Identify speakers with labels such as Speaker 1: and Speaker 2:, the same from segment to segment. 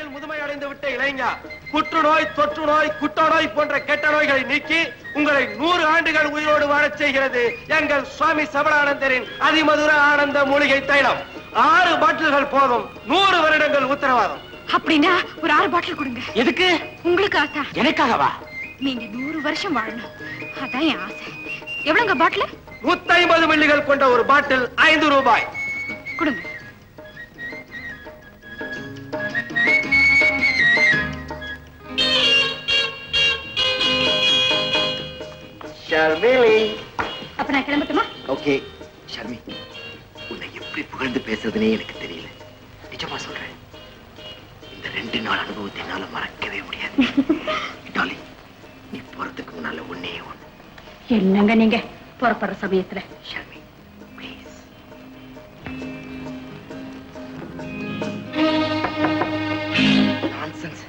Speaker 1: வயதில் முதுமை அடைந்து விட்ட இளைஞர் புற்றுநோய், தொற்று நோய், குட்ட நோய் போன்ற கெட்ட நோய்களை நீக்கி உங்களை 100 ஆண்டுகள் உயிரோடு வாழச் செய்கிறது எங்கள் சுவாமி சபடானந்தரின் அதிமதுர ஆனந்த மூலிகை தைலம். 6 பாட்டில்கள் போதும், 100 வருடங்கள் உத்தரவாதம்.
Speaker 2: அப்படின்னா ஒரு 6 பாட்டில் கொடுங்க.
Speaker 1: எதுக்கு?
Speaker 2: உங்களுக்கு ஆசை.
Speaker 1: எனக்காகவா?
Speaker 2: நீங்க 100 வருஷம் வாழணும், அதான் என் ஆசை. எவ்வளவுங்க பாட்டில்?
Speaker 1: 150 மில்லிகள் கொண்ட ஒரு பாட்டில் 5 ரூபாய்.
Speaker 2: கொடுங்க.
Speaker 1: ஷர்மிலி,
Speaker 2: அப்ப நான் கிளம்பட்டுமா?
Speaker 1: ஓகே. ஷர்மி, உன்னை எப்படி புகழ்ந்து பேசுறதுனே எனக்கு தெரியல. நிஜமா சொல்றேன், இந்த 2 நாள் அனுபவத்தை என்னால மறக்கவே முடியாது. டாலி, நீ போறதுக்கு முன்னால ஒன்னே ஒண்ணு.
Speaker 2: என்னங்க நீங்க புறப்படுற சமயத்துல?
Speaker 1: ஷர்மி, ப்ளீஸ். நான்சென்ஸ்.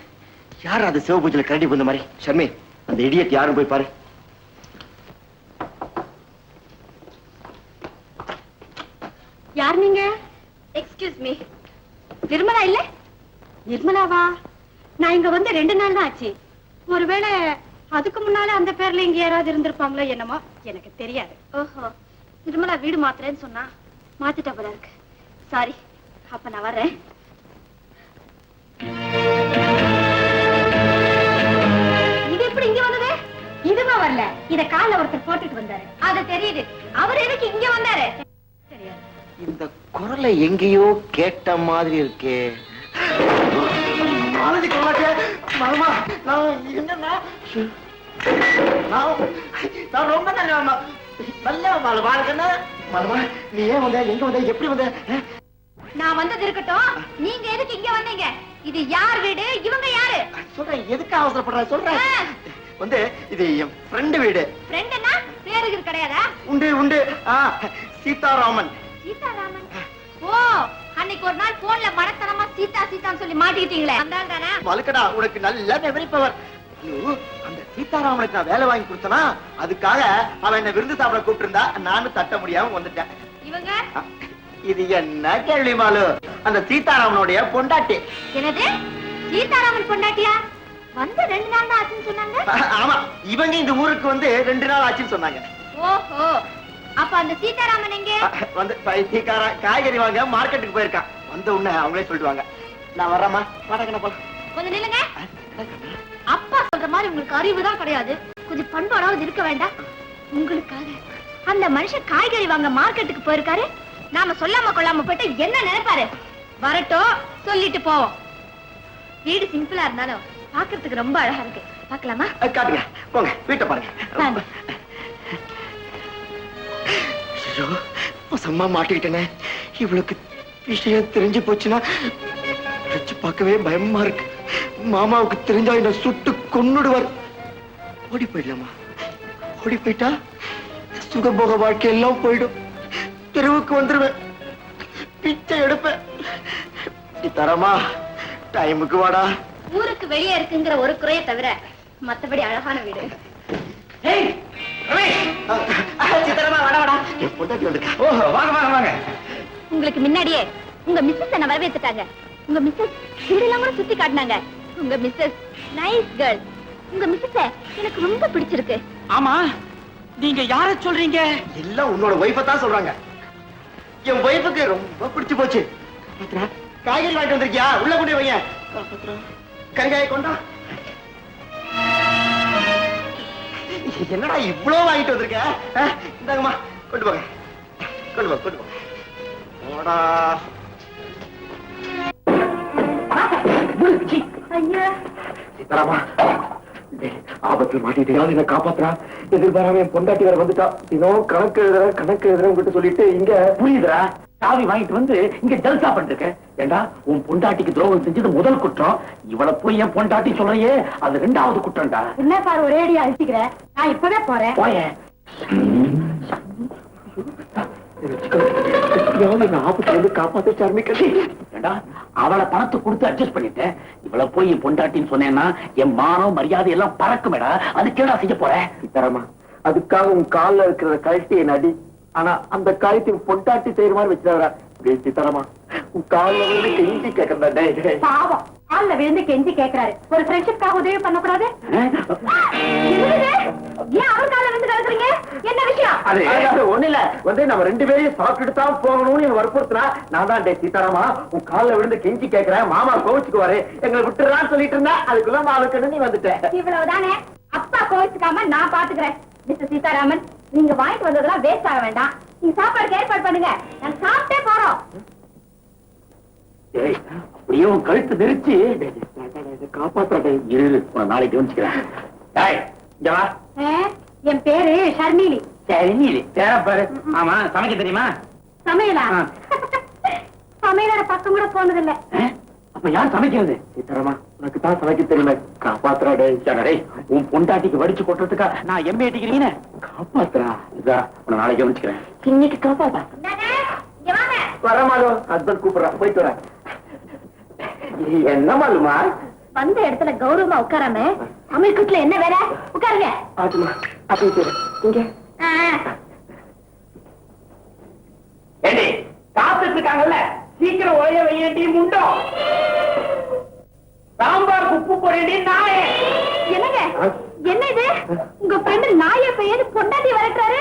Speaker 1: யார் அது சிவபூஜையில கரடி போந்த மாதிரி? ஷர்மி, அந்த இடியட் யாரும் போய் பாரு.
Speaker 2: யார் நீங்க? எக்ஸ்கியூஸ் மீ, நிர்மலா இல்ல? நிர்மலாவா? நான் இங்க வந்து 2 நாள் தான் ஆச்சு. ஒருவேளை அதுக்கு முன்னால அந்த பேர்ல இங்க யாராவது இருந்திருப்பாங்களோ என்னமோ, எனக்கு தெரியாது. ஓஹோ, நிர்மலா வீடு மாத்துறேன்னு சொன்னா மாத்திட்ட போல இருக்கு. சாரி, அப்ப நான் வர்றேன். இது எப்படி இங்க வந்தது? இதுவா வரல, இத கால்ல ஒருத்தர் போட்டுட்டு வந்தாரு. அது தெரியுது. அவர் எதுக்கு இங்க வந்தாரு தெரியாது.
Speaker 1: இந்த குரலை எங்கேயோ கேட்ட மாதிரி இருக்கே. நான் ரொம்ப நீ ஏன் வந்த, எங்க வந்த, எப்படி வந்த?
Speaker 2: நான் வந்தது இருக்கட்டும், நீங்க எதுக்கு இங்க வந்தீங்க? இது யார் வீடு? இவங்க யாரு?
Speaker 1: சொல்றேன், எதுக்கு அவசரப்படுற சொல்றேன். வந்து இது என் ஃப்ரெண்டு வீடு.
Speaker 2: ஃப்ரெண்டுன்னா பேருக்கு கிடையாதா?
Speaker 1: உண்டு உண்டு. சீதாராமன்.
Speaker 2: சீதாராமன்? ஓ, அன்னைக்கு ஒரு நாள் போன்ல மடத்தனமா சீதா சீதான்னு சொல்லி மாட்டிக்கிட்டீங்களே, அந்த ஆள் தானே?
Speaker 1: வலுக்கடா, உனக்கு நல்ல மெமரி பவர். அந்த சீதாராமனுக்கு நான் வேலை வாங்கி கொடுத்தனா, அதுக்காக அவன் என்ன விருந்து சாப்பிட கூப்பிட்டு இருந்தா, நானும் தட்ட முடியாம வந்துட்டேன்.
Speaker 2: இவங்க?
Speaker 1: இது என்ன கேள்வி மாலு? அந்த சீதாராமனுடைய பொண்டாட்டி.
Speaker 2: என்னது? சீதாராமன் பொண்டாட்டியா? வந்து 2 நாள் தான் ஆச்சுன்னு சொன்னாங்க.
Speaker 1: ஆமா, இவங்க இந்த ஊருக்கு வந்து 2 நாள் ஆச்சுன்னு சொன்னாங்க.
Speaker 2: ஓஹோ, அப்ப அந்த சீதாராமன் எங்க?
Speaker 1: வந்து காய்கறி வாங்க மார்க்கெட்டுக்கு போயிருக்கான். வந்த உடனே அவங்களே சொல்லிடுவாங்க. நான் வர்றேம்மா, வாடகை போல.
Speaker 2: கொஞ்சம் நில்லுங்க. அப்பா சொல்ற மாதிரி உங்களுக்கு அறிவுதான் கிடையாது, கொஞ்சம் பண்பாடாவது இருக்க வேண்டாம். உங்களுக்காக அந்த மனுஷன் காய்கறி வாங்க மார்க்கெட்டுக்கு போயிருக்காரு. நாம சொல்லாம கொள்ளாம போயிட்டு என்ன நினைப்பாரு? வரட்டும், சொல்லிட்டு போவோம். வீடு சிம்பிளா இருந்தாலும் பாக்குறதுக்கு ரொம்ப அழகா இருக்கு. பாக்கலாமா?
Speaker 1: காட்டுங்க, போங்க, வீட்டை பாருங்க. சம்மா மாட்டிக்கிட்டேனே, இவளுக்கு விஷயம் தெரிஞ்சு போச்சுன்னா வச்சு பார்க்கவே பயமா இருக்கு. மாமாவுக்கு தெரிஞ்சா என்ன சுட்டு கொன்னுடுவார். ஓடி போயிடலாமா? ஓடி போயிட்டா சுகபோக வாழ்க்கை எல்லாம் போயிடும். தெருவுக்கு வந்துருவேன், பிச்சை எடுப்பேன். தரமா டைமுக்கு வாடா.
Speaker 2: ஊருக்கு வெளியே இருக்குங்கிற ஒரு குறைய தவிர மத்தபடி அழகான வீடு. உங்களுக்கு முன்னாடியே உங்க மிஸ்ஸஸ் என்ன வரவேற்றுட்டாங்க. உங்க மிஸ்ஸஸ் வீடெல்லாம் கூட சுத்தி காட்டினாங்க. உங்க மிஸ்ஸஸ் நைஸ் கேர்ள். உங்க மிஸ்ஸஸ் எனக்கு ரொம்ப பிடிச்சிருக்கு.
Speaker 3: ஆமா, நீங்க யார சொல்றீங்க?
Speaker 1: எல்லாம் உன்னோட வைஃபை தான் சொல்றாங்க. என் வைஃபுக்கு ரொம்ப பிடிச்சு போச்சு. காய்கறி வாங்கிட்டு வந்திருக்கியா? உள்ள கொண்டு வைங்க. கறிகாயை கொண்டா. என்னடா இவ்வளவு வாங்கிட்டு வந்திருக்க? இந்தாங்கம்மா, கொண்டு போங்க, கொண்டு போங்க, கொண்டு போங்க. சீதாராமா, ஆபத்தில் மாட்டிட்டு என்ன காப்பாத்துறா. எதிர்பாராம என் பொண்டாட்டி வேற வந்துட்டா. இன்னும் கணக்கு எழுதுறேன் சொல்லிட்டு இங்க புரியுதுரா.
Speaker 3: சாவி வாங்கிட்டு வந்து இங்க ஜல்சா பண்ணிருக்க. ஏண்டா, உன் பொண்டாட்டிக்கு துரோகம் செஞ்சது முதல் குற்றம். இவளை போய் என் பொண்டாட்டி சொல்றையே, அது 2வது குற்றம்டா.
Speaker 2: என்ன சார் ஒரே அடி அழிச்சிக்கிற? நான் இப்பவே போறேன்.
Speaker 3: போயேன்.
Speaker 1: ஆபத்துல காப்பாத்த சார்மிக்கி.
Speaker 3: ஏண்டா, அவளை பணத்தை கொடுத்து அட்ஜஸ்ட் பண்ணிட்டேன். இவளை போய் என் பொண்டாட்டின்னு சொன்னேன்னா என் மானம் மரியாதை எல்லாம் பறக்குமேடா. அதுக்கு என்ன செய்ய போறேன்?
Speaker 1: தரமா, அதுக்காக உன் காலில் இருக்கிற கழட்டி என் அடி. ஆனா அந்த காயத்தை பொண்டாட்டி செய்யற மாதிரி வச்சுதாரா. பேசி தரமா, உன் காலில் வந்து கெஞ்சி கேட்கறா.
Speaker 2: பாவம், கால்ல விழுந்து கெஞ்சி கேக்குறாரு. ஒரு ஃப்ரெண்ட்ஷிப்காக உதவி பண்ணக்கூடாது? ஏன் அவர் கால்ல விழுந்து கிடக்குறீங்க? என்ன விஷயம்?
Speaker 3: அது ஒண்ணு இல்ல, நம்ம 2 பேரையும் சாப்பிட்டு தான் போகணும்னு வற்புறுத்தினா, நான் தான் சீதாராமா உன் கால்ல விழுந்து கெஞ்சி கேட்கிறேன், மாமா கோவிச்சுக்குவாரு, எங்களை விட்டுறான்னு சொல்லிட்டு இருந்தா, அதுக்குள்ள மாவுக்கு நீ வந்துட்டேன்.
Speaker 2: இவ்வளவுதானே? அப்பா கோவிச்சுக்காம நான் பாத்துக்கிறேன். மிஸ்டர் சீதாராமன், நீங்க வாங்கிட்டு வந்ததெல்லாம் வேஸ்ட் ஆக வேண்டாம். நீங்க சாப்பாடுக்கு ஏற்பாடு பண்ணுங்க, நாங்க சாப்பிட்டே போறோம்.
Speaker 3: அப்படியே உன் கழுத்து நெரிச்சு காப்பாற்ற இரு, நாளைக்கு கவனிச்சுக்கிறேன்.
Speaker 2: என் பேரு ஷர்மிலி.
Speaker 3: ஷர்மிலி பாரு. ஆமா, சமைக்க தெரியுமா?
Speaker 2: சமையலா? சமையலோட பக்கம் கூட போனதில்லை.
Speaker 3: அப்ப யார் சமைக்கிறது? சீதாராமா உனக்கு தான் சமைக்க தெரியல, காப்பாத்துறாடே. உன் பொண்டாட்டிக்கு வடிச்சு கொட்டுறதுக்கா நான் எம்ஏ டிகிரின்னு காப்பாத்துறா. இதா உன்னை நாளைக்கு கவனிச்சுக்கிறேன். இன்னைக்கு காப்பாத்தா வரமாலோ ஹஸ்பண்ட் கூப்பிடுறான், போயிட்டு வரேன். என்ன மாலுமா?
Speaker 2: வந்த இடத்துல கௌரவமா உட்காராம சமையல் என்ன வேற உட்காருங்க.
Speaker 3: ஆட்டுமா அப்படி இங்க ஏண்டி காத்துட்டு இருக்காங்கல்ல, சீக்கிரம் உழைய வையண்டி முண்டோ. சாம்பார் உப்பு போடண்டி நாயே.
Speaker 2: என்னங்க என்ன இது? உங்க ஃப்ரெண்ட் நாயை பெய்யது பொண்டாட்டி வரட்டாரு.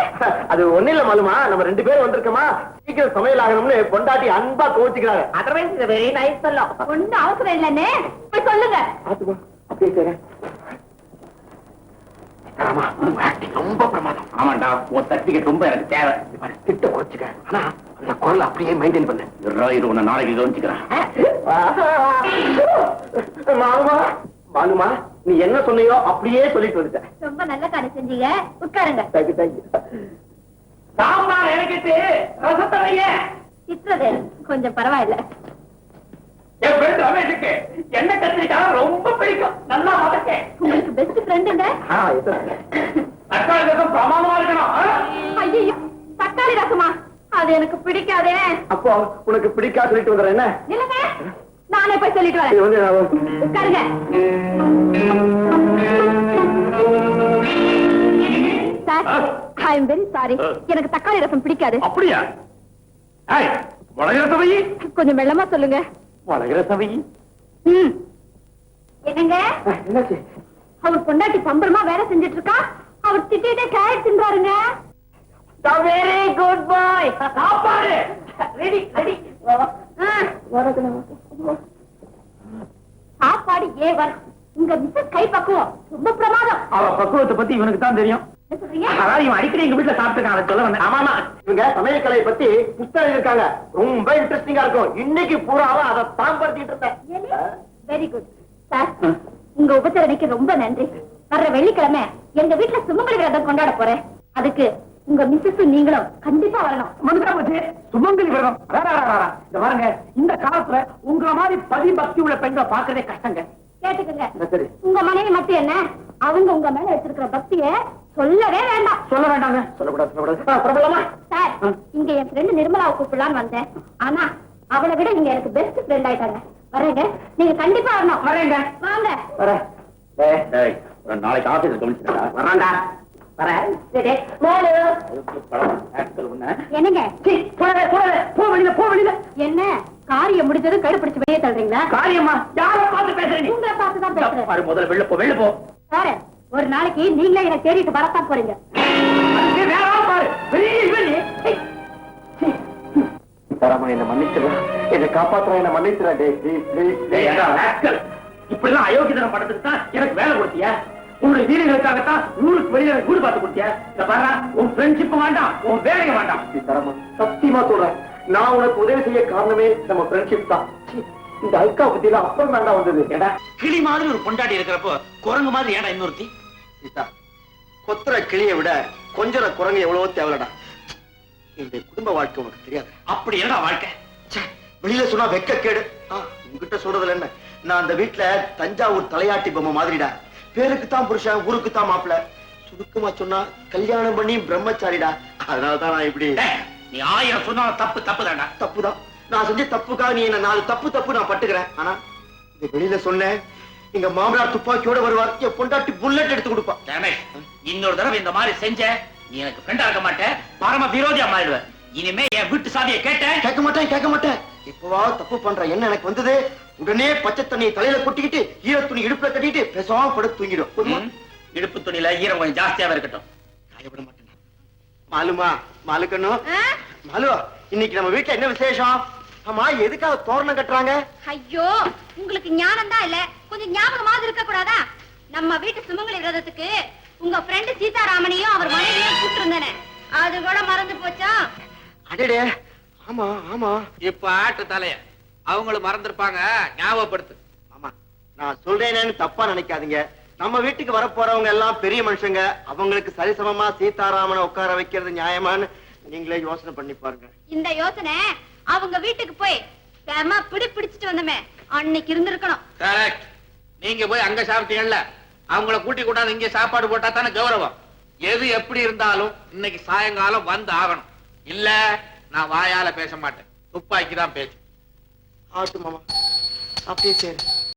Speaker 3: அது ஒண்ணு இல்ல மாலுமா, நம்ம 2 பேரும் வந்திருக்கோமா, சீக்கிரம் சமையல் ஆகணும்னு பொண்டாட்டி அன்பா கோவிச்சுக்கிறாங்க. அதர்வைஸ் வெரி நைஸ் சொல்லும்.
Speaker 2: ஒண்ணும் அவசரம் இல்லன்னு போய் சொல்லுங்க.
Speaker 3: ஆத்துமா அப்படியே செய்றேன். ஆமா, ரொம்ப பிரமாதம். ஆமாண்டா, உன் சர்டிபிகேட் ரொம்ப எனக்கு தேவை. திட்ட குறைச்சுக்க, ஆனா அந்த குரல் அப்படியே மெயின்டைன் பண்ணு. உன்னை நாளைக்கு கவனிச்சுக்கிறேன். மாலுமா மாலுமா, நீ என்ன சொன்னியோ அப்படியே சொல்லிட்டு வந்துட்ட.
Speaker 2: ரொம்ப நல்ல காரியம் செஞ்சீங்க, உட்காருங்க.
Speaker 3: சாம்பார் எனக்கு ரசத்தை வைய.
Speaker 2: திட்டுறது கொஞ்சம் பரவாயில்ல.
Speaker 3: என் ஃப்ரெண்ட் ரமேஷுக்கு என்ன கத்திரிக்காய் ரொம்ப பிடிக்கும், நல்லா வதக்கேன்.
Speaker 2: உங்களுக்கு பெஸ்ட் ஃப்ரெண்டுங்க.
Speaker 3: தக்காளி ரசம் பிரமாதமா இருக்கணும்.
Speaker 2: ஐயோ, தக்காளி ரசமா? அது எனக்கு பிடிக்காதே.
Speaker 3: அப்போ உனக்கு பிடிக்காது சொல்லிட்டு வந்துடுறேன். என்ன
Speaker 2: இல்லங்க, நானே போய் சொல்லிட்டு வரேன். உட்காருங்க. Sir, I am very sorry, எனக்கு தக்காளி ரசம் பிடிக்காது.
Speaker 3: அப்படியா? வடகிற சபை
Speaker 2: கொஞ்சம் மெல்லமா சொல்லுங்க.
Speaker 3: வடகிற சபை
Speaker 2: என்னங்க?
Speaker 3: என்னாச்சு?
Speaker 2: அவர் பொண்டாட்டி பம்பரமா வேலை செஞ்சுட்டு இருக்கா, அவர் திட்டிட்டே கேரட் தின்றாருங்க.
Speaker 3: வெரி குட் பாய். சாப்பாடு ரெடி ரெடி.
Speaker 2: சாப்பாடு ஏவர். உங்க மிஸ்ஸஸ் கை பக்குவம் ரொம்ப பிரமாதம்.
Speaker 3: அவ பக்குவத்தை பத்தி இவனுக்கு தான் தெரியும்.
Speaker 2: என்ன சொல்றீங்க?
Speaker 3: அதான் இவன் அடிக்கடி எங்க வீட்டுல சாப்பிட்டுருக்கான், அதை சொல்ல வந்தேன். ஆமா, இவங்க சமையல் கலையை பத்தி புத்தகம் இருக்காங்க, ரொம்ப இன்ட்ரெஸ்டிங்கா இருக்கும். இன்னைக்கு பூராவா அதை பயன்படுத்திட்டு இருந்தேன்.
Speaker 2: வெரி குட் சார், உங்க உபசரணைக்கு ரொம்ப நன்றி. வர்ற வெள்ளிக்கிழமை எங்க வீட்டுல சுமங்கலி விரதம் கொண்டாட போறேன். அதுக்கு உங்க மிஸ்ஸஸ் நீங்களும் கண்டிப்பா வரணும்.
Speaker 3: சுமங்கலி விரதம்? இந்த பாருங்க, இந்த காலத்துல உங்களை மாதிரி பதிபக்தி உள்ள பெண்களை பாக்குறதே கஷ்டங்க.
Speaker 2: கேட்டுக்கங்க, உங்க மனைவி மட்டும் என்ன, அவங்க உங்க மேல வச்சிருக்கிற பக்திய சொல்லவே வேண்டாம்.
Speaker 3: சொல்ல வேண்டாங்க, சொல்லக்கூடாது.
Speaker 2: சார், இங்க என் ஃப்ரெண்ட் நிர்மலாவை கூப்பிடலான்னு வந்தேன், ஆனா அவளை விட நீங்க எனக்கு பெஸ்ட் ஃப்ரெண்ட் ஆயிட்டாங்க. வரேங்க, நீங்க கண்டிப்பா வரணும்.
Speaker 3: வரேங்க,
Speaker 2: வாங்க.
Speaker 3: நாளைக்கு ஆபீஸ் கவனிச்சுடா. வராண்டா.
Speaker 2: என்னங்க என்ன காரியம் முடிஞ்சதும் கடு பிடிச்சு வெளியே தள்ளுறீங்களா?
Speaker 3: காரியமா? யார பார்த்து பேசுறீங்க?
Speaker 2: உங்களை பார்த்துதான் பேசுறேன்.
Speaker 3: முதல்ல வெளில போ, வெளில போ.
Speaker 2: சார், ஒரு நாளைக்கு நீங்களே எனக்கு தேடிட்டு வரத்தான் போறீங்க.
Speaker 3: என்ன மன்னிச்சிடா, என்னை காப்பாத்துறா, என்ன மன்னிச்சிடா. இப்படி எல்லாம் அயோக்கியதனம் பண்றதுக்கு தான் எனக்கு வேலை கொடுத்தியா? உன்னுடைய வீடுகளுக்காகத்தான் ஊருக்கு வெளியே வீடு பார்த்து கொடுத்தியா? உன் ஃப்ரெண்ட்ஷிப் வேண்டாம், உன் வேலையை வேண்டாம். சத்தியமா சொல்றேன், நான் உனக்கு உதவி செய்ய காரணமே நம்ம ஃப்ரெண்ட்ஷிப் தான். இந்த அல்கா புத்தியில அப்புறம் வேண்டாம் வந்தது. ஏடா
Speaker 4: கிளி மாதிரி ஒரு பொண்டாட்டி இருக்கிறப்போ குரங்கு மாதிரி ஏடா இன்னொருத்தி?
Speaker 1: கொத்துற கிளியை விட கொஞ்சம் குரங்கு எவ்வளவோ தேவலடா. என்னுடைய குடும்ப வாழ்க்கை உனக்கு தெரியாது.
Speaker 4: அப்படி என்னடா வாழ்க்கை?
Speaker 1: வெளியில சொன்னா வெக்க கேடு. உங்ககிட்ட சொல்றதுல என்ன, நான் அந்த வீட்டுல தஞ்சாவூர் தலையாட்டி பொம்மை மாதிரிடா. பேருக்கு தான் புருஷன், ஊருக்கு தான் மாப்பிள்ள. சுருக்கமா சொன்னா கல்யாணம் பண்ணி பிரம்மச்சாரிடா. அதனாலதான் நான் இப்படி.
Speaker 4: நீ 1000 சொன்னா தப்பு தப்பு தான்டா.
Speaker 1: தப்புதான், நான் செஞ்ச தப்புக்காக நீ என்ன 4 தப்பு நான் பட்டுக்கிறேன். ஆனா இந்த வெளியில சொன்னேன், எங்க மாமனார் துப்பாக்கியோட வருவார், என் பொண்டாட்டி புல்லட் எடுத்து கொடுப்பா.
Speaker 4: இன்னொரு தடவை இந்த மாதிரி செஞ்ச நீ எனக்கு ஃப்ரெண்டா இருக்க மாட்டேன், பரம விரோதியா மாறிடுவ. இனிமே என் வீட்டு சாவியை கேட்ட
Speaker 1: கேட்க மாட்டேன்.
Speaker 3: இப்பவாவது தப்பு பண்ற என்ன எனக்கு வந்தது, உடனே பச்சை தண்ணி தலையில கொட்டிக்கிட்டு ஈர துணி இடுப்புல கட்டிட்டு பேசாம படுத்து தூங்கிடும்.
Speaker 4: இடுப்பு துணியில ஈரம் கொஞ்சம் ஜாஸ்தியாவே இருக்கட்டும்.
Speaker 3: காயப்பட மாட்டேன். மாலுமா, மாலுக்கணும், மாலு, இன்னைக்கு நம்ம வீட்டுல என்ன விசேஷம்? ஆமா, எதுக்காக தோரணம் கட்டுறாங்க?
Speaker 2: ஐயோ, உங்களுக்கு ஞானம் தான் இல்ல, கொஞ்சம் ஞாபகமாவது இருக்க கூடாதா? நம்ம வீட்டு சுமங்கலி விரதத்துக்கு உங்க ஃப்ரெண்ட் சீதாராமனையும் அவர் மனைவியும் கூப்பிட்டு இருந்தேனே, அது கூட மறந்து போச்சா?
Speaker 3: அடடே, ஆமா ஆமா.
Speaker 1: இப்ப ஆட்டு தலைய அவங்களும் மறந்துருப்பாங்க, ஞாபகப்படுத்து.
Speaker 3: ஆமா, நான் சொல்றேன்னு தப்பா நினைக்காதீங்க. நம்ம வீட்டுக்கு வர போறவங்க எல்லாம் பெரிய மனுஷங்க, அவங்களுக்கு சரிசமமா சீதாராமனை உட்கார வைக்கிறது நியாயமான்னு நீங்களே யோசனை பண்ணி பாருங்க.
Speaker 2: இந்த யோசனை அவங்க வீட்டுக்கு போய் செம பிடிச்சிட்டு வந்தமே அன்னைக்கு இருந்திருக்கணும்.
Speaker 1: கரெக்ட். நீங்க போய் அங்க சாப்பிட்டீங்கல்ல, அவங்கள கூட்டி கூட்டாது இங்க சாப்பாடு போட்டா தானே கௌரவம். எது எப்படி இருந்தாலும் இன்னைக்கு சாயங்காலம் வந்து ஆகணும். இல்ல நான் வாயால பேச மாட்டேன், துப்பாக்கி தான் பேசும்.
Speaker 3: ஆட்டு மாமா, அப்படியே சரி.